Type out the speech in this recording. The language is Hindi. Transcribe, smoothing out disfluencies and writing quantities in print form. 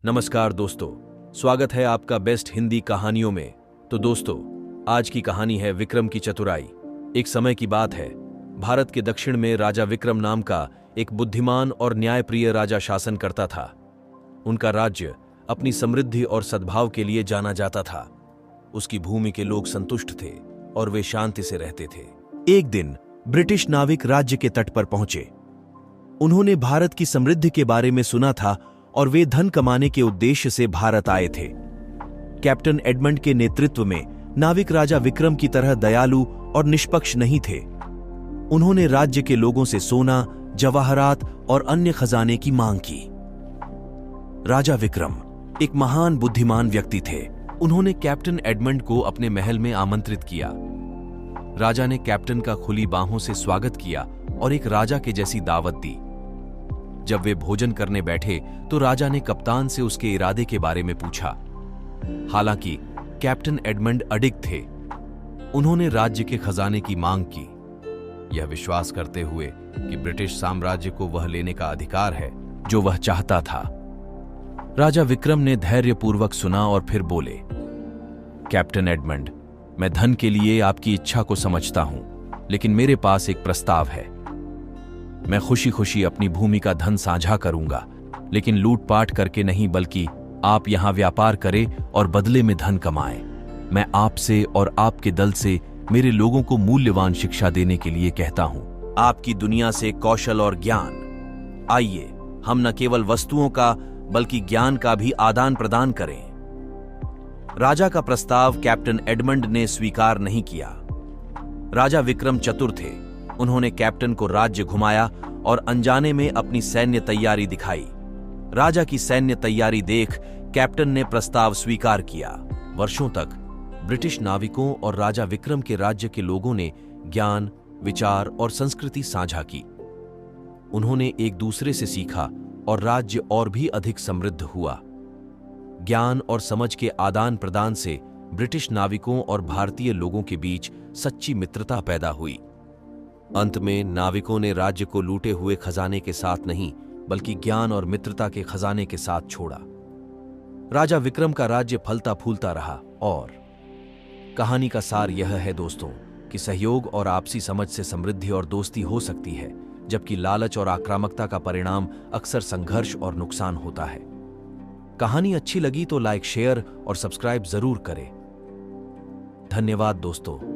नमस्कार दोस्तों, स्वागत है आपका बेस्ट हिंदी कहानियों में। तो दोस्तों, आज की कहानी है विक्रम की चतुराई। एक समय की बात है, भारत के दक्षिण में राजा विक्रम नाम का एक बुद्धिमान और न्यायप्रिय राजा शासन करता था। उनका राज्य अपनी समृद्धि और सद्भाव के लिए जाना जाता था। उसकी भूमि के लोग संतुष्ट थे और वे शांति से रहते थे। एक दिन ब्रिटिश नाविक राज्य के तट पर पहुंचे। उन्होंने भारत की समृद्धि के बारे में सुना था और वे धन कमाने के उद्देश्य से भारत आए थे। कैप्टन एडमंड के नेतृत्व में नाविक राजा विक्रम की तरह दयालु और निष्पक्ष नहीं थे। उन्होंने राज्य के लोगों से सोना, जवाहरात और अन्य खजाने की मांग की। राजा विक्रम एक महान बुद्धिमान व्यक्ति थे। उन्होंने कैप्टन एडमंड को अपने महल में आमंत्रित किया। राजा ने कैप्टन का खुली बाहों से स्वागत किया और एक राजा के जैसी दावत दी। जब वे भोजन करने बैठे तो राजा ने कप्तान से उसके इरादे के बारे में पूछा। हालांकि कैप्टन एडमंड अडिग थे। उन्होंने राज्य के खजाने की मांग की, यह विश्वास करते हुए कि ब्रिटिश साम्राज्य को वह लेने का अधिकार है जो वह चाहता था। राजा विक्रम ने धैर्यपूर्वक सुना और फिर बोले, कैप्टन एडमंड, मैं धन के लिए आपकी इच्छा को समझता हूं, लेकिन मेरे पास एक प्रस्ताव है। मैं खुशी खुशी अपनी भूमि का धन साझा करूंगा, लेकिन लूटपाट करके नहीं, बल्कि आप यहां व्यापार करें और बदले में धन कमाएं। मैं आपसे और आपके दल से मेरे लोगों को मूल्यवान शिक्षा देने के लिए कहता हूं। आपकी दुनिया से कौशल और ज्ञान। आइए हम न केवल वस्तुओं का बल्कि ज्ञान का भी आदान प्रदान करें। राजा का प्रस्ताव कैप्टन एडमंड ने स्वीकार नहीं किया। राजा विक्रम चतुर थे। उन्होंने कैप्टन को राज्य घुमाया और अनजाने में अपनी सैन्य तैयारी दिखाई। राजा की सैन्य तैयारी देख कैप्टन ने प्रस्ताव स्वीकार किया। वर्षों तक ब्रिटिश नाविकों और राजा विक्रम के राज्य के लोगों ने ज्ञान, विचार और संस्कृति साझा की। उन्होंने एक दूसरे से सीखा और राज्य और भी अधिक समृद्ध हुआ। ज्ञान और समझ के आदान प्रदान से ब्रिटिश नाविकों और भारतीय लोगों के बीच सच्ची मित्रता पैदा हुई। अंत में नाविकों ने राज्य को लूटे हुए खजाने के साथ नहीं, बल्कि ज्ञान और मित्रता के खजाने के साथ छोड़ा। राजा विक्रम का राज्य फलता फूलता रहा। और कहानी का सार यह है दोस्तों कि सहयोग और आपसी समझ से समृद्धि और दोस्ती हो सकती है, जबकि लालच और आक्रामकता का परिणाम अक्सर संघर्ष और नुकसान होता है। कहानी अच्छी लगी तो लाइक, शेयर और सब्सक्राइब जरूर करें। धन्यवाद दोस्तों।